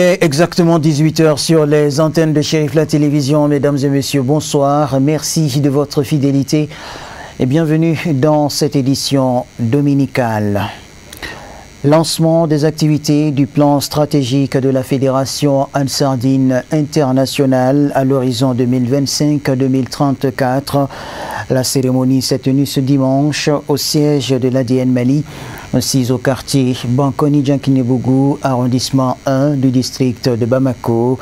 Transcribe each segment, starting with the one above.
Il est exactement 18 h sur les antennes de Chérif la télévision. Mesdames et messieurs, bonsoir. Merci de votre fidélité et bienvenue dans cette édition dominicale. Lancement des activités du plan stratégique de la Fédération Ansardine internationale à l'horizon 2025-2034. La cérémonie s'est tenue ce dimanche au siège de l'ADN Mali, assise au quartier Bankoni-Djankinebougou, arrondissement 1 du district de Bamako.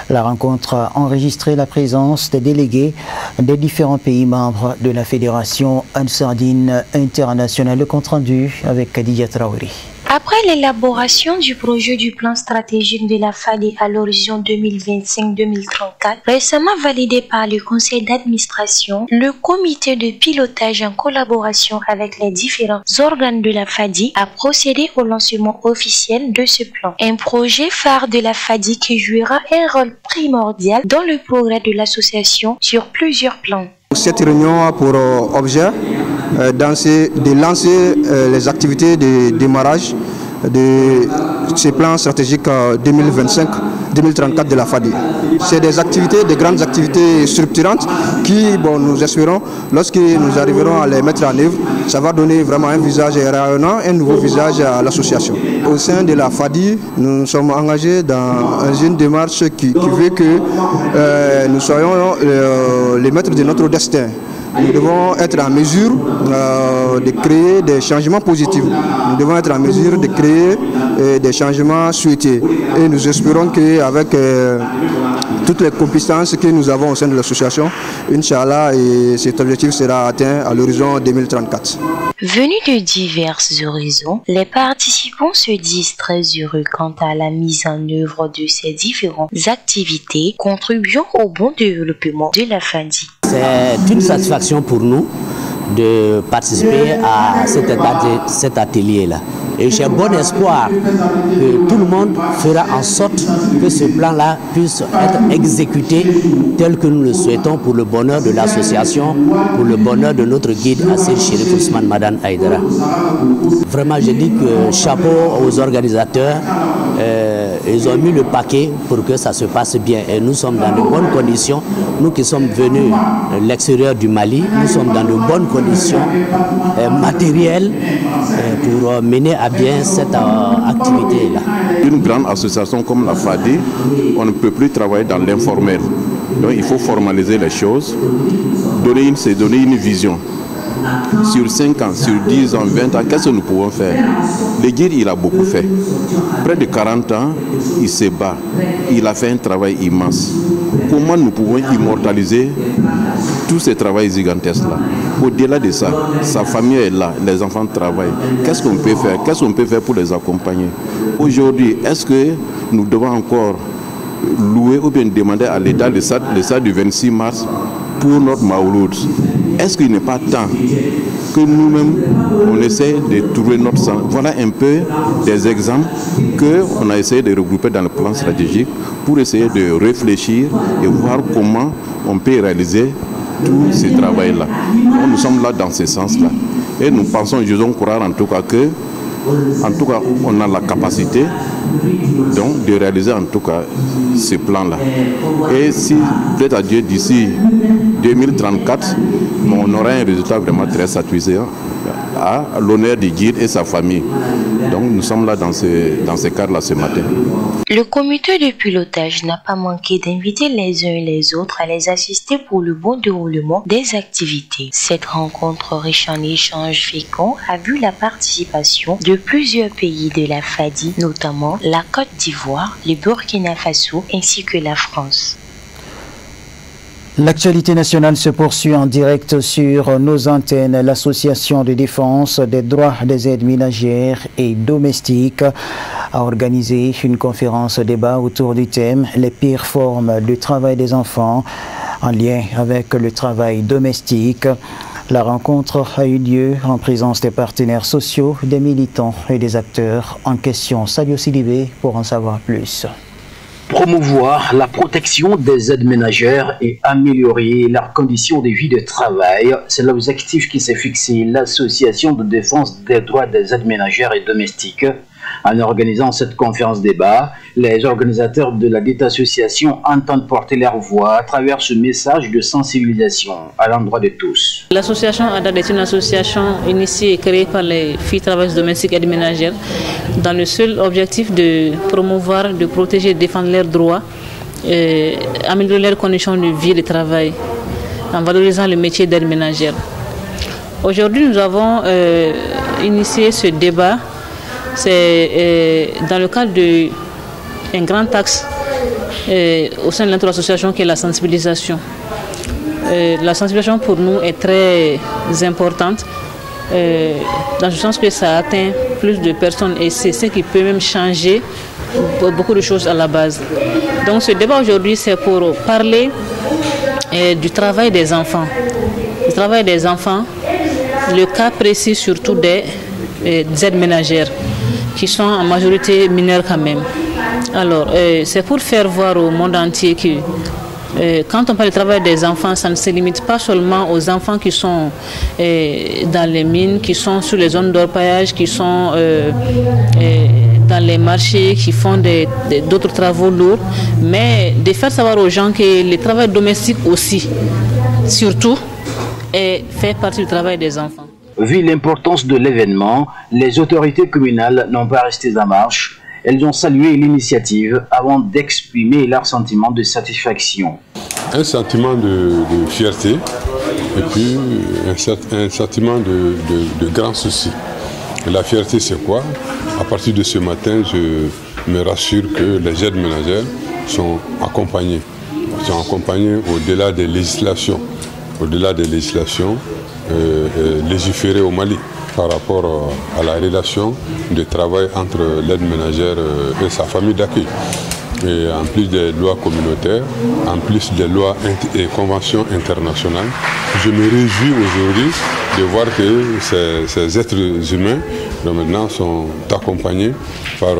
La rencontre a enregistré la présence des délégués des différents pays membres de la Fédération Ansardine internationale. Le compte rendu avec Khadija Traoré. Après l'élaboration du projet du plan stratégique de la FADI à l'horizon 2025-2034, récemment validé par le conseil d'administration, le comité de pilotage en collaboration avec les différents organes de la FADI a procédé au lancement officiel de ce plan. Un projet phare de la FADI qui jouera un rôle primordial dans le progrès de l'association sur plusieurs plans. Cette réunion a pour objet de lancer les activités de démarrage de ce plan stratégique 2025-2034 de la FADI. C'est des activités, des grandes activités structurantes qui, nous espérons, lorsque nous arriverons à les mettre en œuvre, ça va donner vraiment un visage rayonnant, un nouveau visage à l'association. Au sein de la FADI, nous sommes engagés dans une démarche qui veut que nous soyons les maîtres de notre destin. Nous devons être en mesure de créer des changements positifs. Nous devons être en mesure de créer des changements souhaités. Et nous espérons qu'avec toutes les compétences que nous avons au sein de l'association, Inch'Allah, cet objectif sera atteint à l'horizon 2034. Venus de divers horizons, les participants se disent très heureux quant à la mise en œuvre de ces différentes activités contribuant au bon développement de la FADI. C'est une satisfaction pour nous de participer à cet atelier-là. Et j'ai bon espoir que tout le monde fera en sorte que ce plan-là puisse être exécuté tel que nous le souhaitons pour le bonheur de l'association, pour le bonheur de notre guide Assir Chérif Ousmane Madan Aïdara. Vraiment, je dis que chapeau aux organisateurs. Ils ont mis le paquet pour que ça se passe bien et nous sommes dans de bonnes conditions. Nous qui sommes venus de l'extérieur du Mali, nous sommes dans de bonnes conditions matérielles pour mener à bien cette activité-là. Une grande association comme la FADI, on ne peut plus travailler dans l'informel. Donc il faut formaliser les choses, donner une vision. Sur 5 ans, sur 10 ans, 20 ans, qu'est-ce que nous pouvons faire? Le guide, il a beaucoup fait. Près de 40 ans, il se bat. Il a fait un travail immense. Comment nous pouvons immortaliser tout ce travail gigantesque-là? Au-delà de ça, sa famille est là, les enfants travaillent. Qu'est-ce qu'on peut faire? Qu'est-ce qu'on peut faire pour les accompagner? Aujourd'hui, est-ce que nous devons encore louer ou bien demander à l'État le stade du 26 mars pour notre Maouloud? Est-ce qu'il n'est pas temps que nous-mêmes, on essaie de trouver notre sens? Voilà un peu des exemples qu'on a essayé de regrouper dans le plan stratégique pour essayer de réfléchir et voir comment on peut réaliser tout ce travail-là. Nous sommes là dans ce sens-là. Et nous pensons, je veux croire en tout cas que, on a la capacité donc, de réaliser en tout cas ce plan-là. Et si, peut-être à Dieu, d'ici 2034, on aura un résultat vraiment très satisfaisant à l'honneur du guide et sa famille. Donc nous sommes là dans ce cadre-là ce matin. Le comité de pilotage n'a pas manqué d'inviter les uns et les autres à les assister pour le bon déroulement des activités. Cette rencontre riche en échanges féconds a vu la participation de plusieurs pays de la FADI, notamment la Côte d'Ivoire, le Burkina Faso ainsi que la France. L'actualité nationale se poursuit en direct sur nos antennes. L'association de défense des droits des aides ménagères et domestiques a organisé une conférence débat autour du thème « Les pires formes de travail des enfants » en lien avec le travail domestique. La rencontre a eu lieu en présence des partenaires sociaux, des militants et des acteurs en question. Sadio Sidibé pour en savoir plus. Promouvoir la protection des aides ménagères et améliorer leurs conditions de vie de travail, c'est l'objectif qui s'est fixé l'association de défense des droits des aides ménagères et domestiques En organisant cette conférence débat, les organisateurs de la dite association entendent porter leur voix à travers ce message de sensibilisation à l'endroit de tous. L'association ADAD est une association initiée et créée par les filles travailleuses domestiques et ménagères dans le seul objectif de promouvoir, de protéger et de défendre leurs droits, améliorer leurs conditions de vie et de travail en valorisant le métier d'aide ménagère. Aujourd'hui, nous avons initié ce débat. C'est dans le cadre d'un grand axe au sein de notre association qui est la sensibilisation. La sensibilisation pour nous est très importante dans le sens que ça atteint plus de personnes et c'est ce qui peut même changer beaucoup de choses à la base. Donc ce débat aujourd'hui c'est pour parler du travail des enfants. Le travail des enfants, le cas précis surtout des aides ménagères qui sont en majorité mineures quand même. Alors, c'est pour faire voir au monde entier que quand on parle du travail des enfants, ça ne se limite pas seulement aux enfants qui sont dans les mines, qui sont sur les zones d'orpaillage, qui sont dans les marchés, qui font d'autres travaux lourds, mais de faire savoir aux gens que le travail domestique aussi, surtout, fait partie du travail des enfants. Vu l'importance de l'événement, les autorités communales n'ont pas resté en marche. Elles ont salué l'initiative avant d'exprimer leur sentiment de satisfaction. Un sentiment de fierté et puis un sentiment de grand souci. La fierté, c'est quoi? À partir de ce matin, je me rassure que les aides ménagères sont accompagnées. Elles sont accompagnées au-delà des législations. Au-delà des législations légiférées au Mali par rapport à la relation de travail entre l'aide ménagère et sa famille d'accueil. Et en plus des lois communautaires, en plus des lois et conventions internationales, je me réjouis aujourd'hui de voir que ces êtres humains maintenant sont accompagnés par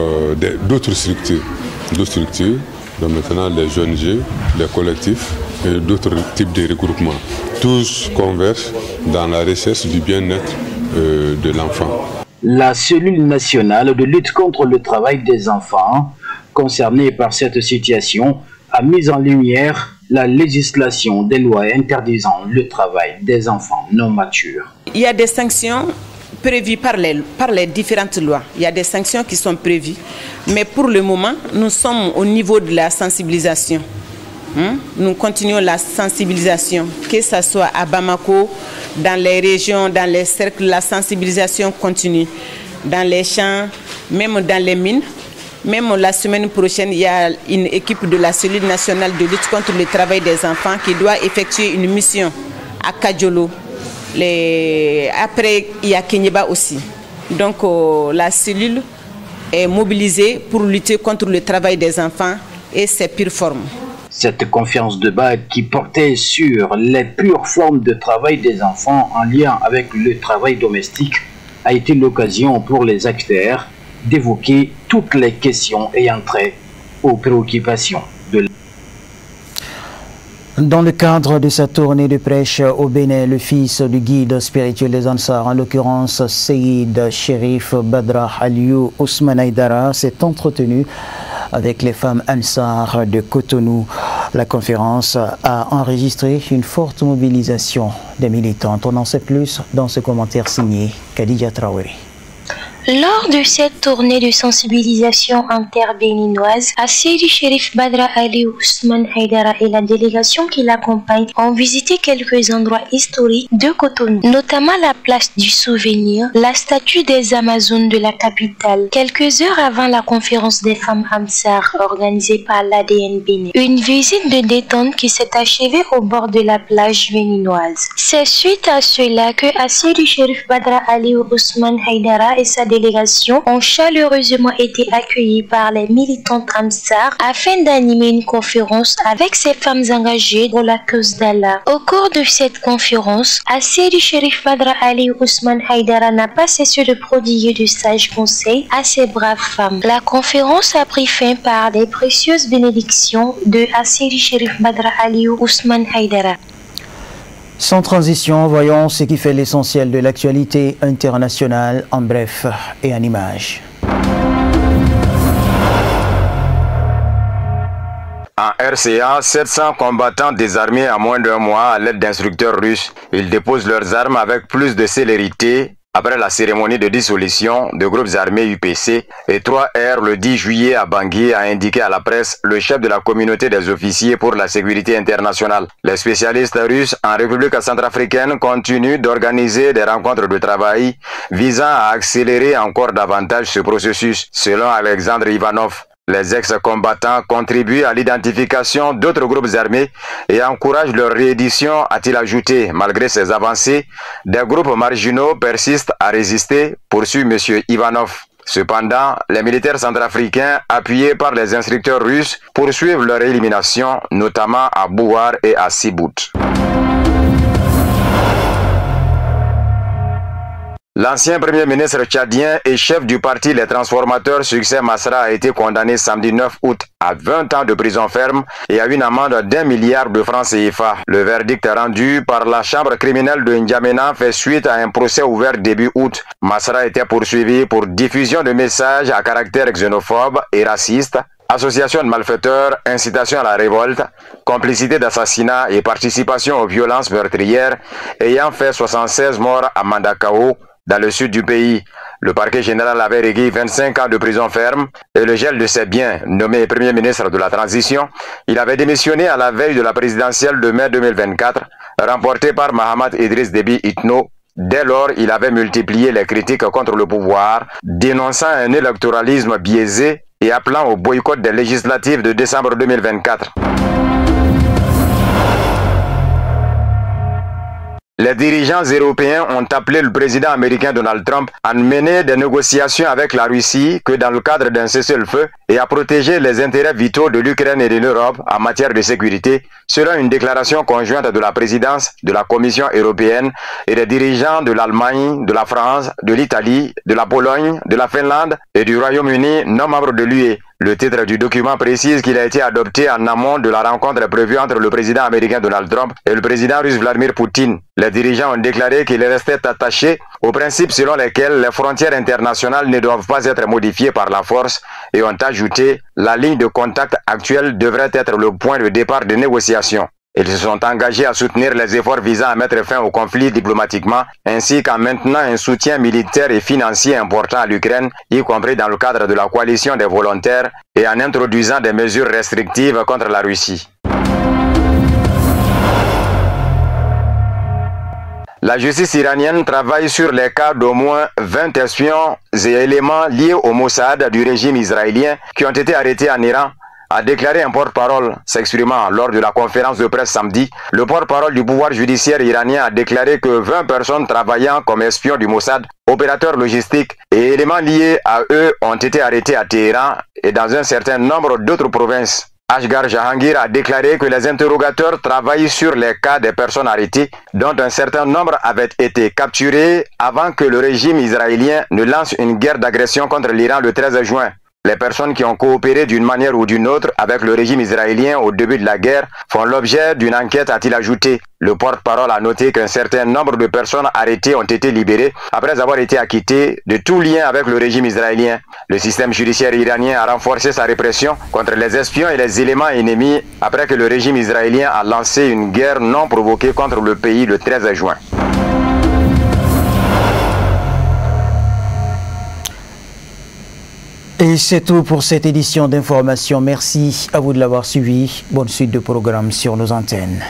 d'autres structures. Donc maintenant les ONG, les collectifs et d'autres types de regroupements. Tous convergent dans la recherche du bien-être de l'enfant. La cellule nationale de lutte contre le travail des enfants, concernée par cette situation, a mis en lumière la législation des lois interdisant le travail des enfants non matures. Il y a des sanctions prévues par les différentes lois. Il y a des sanctions qui sont prévues. Mais pour le moment, nous sommes au niveau de la sensibilisation. Nous continuons la sensibilisation, que ce soit à Bamako, dans les régions, dans les cercles, la sensibilisation continue. Dans les champs, même dans les mines. Même la semaine prochaine, il y a une équipe de la cellule nationale de lutte contre le travail des enfants qui doit effectuer une mission à Kadjolo. Après, il y a Kenyeba aussi. Donc, la cellule est mobilisée pour lutter contre le travail des enfants et ses pires formes. Cette conférence de débat qui portait sur les pures formes de travail des enfants en lien avec le travail domestique a été l'occasion pour les acteurs d'évoquer toutes les questions ayant trait aux préoccupations de Dans le cadre de sa tournée de prêche au Bénin, le fils du guide spirituel des Ansar, en l'occurrence Seyyid Cherif Badra Aliou Ousmane Haïdara, s'est entretenu avec les femmes Ansar de Cotonou. La conférence a enregistré une forte mobilisation des militantes. On en sait plus dans ce commentaire signé Khadija Traoré. Lors de cette tournée de sensibilisation interbéninoise, Seydi Cherif Badra Aliou Ousmane Haïdara et la délégation qui l'accompagne ont visité quelques endroits historiques de Cotonou, notamment la place du souvenir, la statue des Amazones de la capitale, quelques heures avant la conférence des femmes Ansar organisée par l'ADN Bénin. Une visite de détente qui s'est achevée au bord de la plage béninoise. C'est suite à cela que Seydi Cherif Badra Aliou Ousmane Haïdara et sa délégation ont chaleureusement été accueillis par les militantes Ansar afin d'animer une conférence avec ces femmes engagées pour la cause d'Allah. Au cours de cette conférence, Seydi Cherif Badra Aliou Ousmane Haïdara n'a pas cessé de prodiguer de sages conseils à ces braves femmes. La conférence a pris fin par des précieuses bénédictions de Seydi Cherif Badra Aliou Ousmane Haïdara. Sans transition, voyons ce qui fait l'essentiel de l'actualité internationale en bref et en images. En RCA, 700 combattants désarmés en moins d'un mois à l'aide d'instructeurs russes. Ils déposent leurs armes avec plus de célérité après la cérémonie de dissolution de groupes armés UPC et 3R le 10 juillet à Bangui, a indiqué à la presse le chef de la communauté des officiers pour la sécurité internationale. Les spécialistes russes en République centrafricaine continuent d'organiser des rencontres de travail visant à accélérer encore davantage ce processus, selon Alexandre Ivanov. Les ex-combattants contribuent à l'identification d'autres groupes armés et encouragent leur réédition, a-t-il ajouté. Malgré ces avancées, des groupes marginaux persistent à résister, poursuit M. Ivanov. Cependant, les militaires centrafricains, appuyés par les instructeurs russes, poursuivent leur élimination, notamment à Bouar et à Sibout. L'ancien premier ministre tchadien et chef du parti Les Transformateurs, Succès Masra, a été condamné samedi 9 août à 20 ans de prison ferme et à une amende d'1 milliard de francs CFA. Le verdict rendu par la chambre criminelle de N'Djamena fait suite à un procès ouvert début août. Masra était poursuivi pour diffusion de messages à caractère xénophobe et raciste, association de malfaiteurs, incitation à la révolte, complicité d'assassinat et participation aux violences meurtrières ayant fait 76 morts à Mandakao, dans le sud du pays. Le parquet général avait requis 25 ans de prison ferme et le gel de ses biens. Nommé premier ministre de la transition, il avait démissionné à la veille de la présidentielle de mai 2024, remportée par Mahamat Idriss Déby Itno. Dès lors, il avait multiplié les critiques contre le pouvoir, dénonçant un électoralisme biaisé et appelant au boycott des législatives de décembre 2024. Les dirigeants européens ont appelé le président américain Donald Trump à mener des négociations avec la Russie que dans le cadre d'un cessez-le-feu et à protéger les intérêts vitaux de l'Ukraine et de l'Europe en matière de sécurité, selon une déclaration conjointe de la présidence de la Commission européenne et des dirigeants de l'Allemagne, de la France, de l'Italie, de la Pologne, de la Finlande et du Royaume-Uni non membres de l'UE. Le titre du document précise qu'il a été adopté en amont de la rencontre prévue entre le président américain Donald Trump et le président russe Vladimir Poutine. Les dirigeants ont déclaré qu'ils restaient attachés aux principes selon lesquels les frontières internationales ne doivent pas être modifiées par la force et ont ajouté « La ligne de contact actuelle devrait être le point de départ des négociations ». Ils se sont engagés à soutenir les efforts visant à mettre fin au conflit diplomatiquement, ainsi qu'en maintenant un soutien militaire et financier important à l'Ukraine, y compris dans le cadre de la coalition des volontaires, et en introduisant des mesures restrictives contre la Russie. La justice iranienne travaille sur les cas d'au moins 20 espions et éléments liés au Mossad du régime israélien qui ont été arrêtés en Iran, a déclaré un porte-parole s'exprimant lors de la conférence de presse samedi. Le porte-parole du pouvoir judiciaire iranien a déclaré que 20 personnes travaillant comme espions du Mossad, opérateurs logistiques et éléments liés à eux ont été arrêtés à Téhéran et dans un certain nombre d'autres provinces. Ashgar Jahangir a déclaré que les interrogateurs travaillent sur les cas des personnes arrêtées, dont un certain nombre avaient été capturés avant que le régime israélien ne lance une guerre d'agression contre l'Iran le 13 juin. Les personnes qui ont coopéré d'une manière ou d'une autre avec le régime israélien au début de la guerre font l'objet d'une enquête, a-t-il ajouté. Le porte-parole a noté qu'un certain nombre de personnes arrêtées ont été libérées après avoir été acquittées de tout lien avec le régime israélien. Le système judiciaire iranien a renforcé sa répression contre les espions et les éléments ennemis après que le régime israélien a lancé une guerre non provoquée contre le pays le 13 juin. Et c'est tout pour cette édition d'information. Merci à vous de l'avoir suivi. Bonne suite de programme sur nos antennes.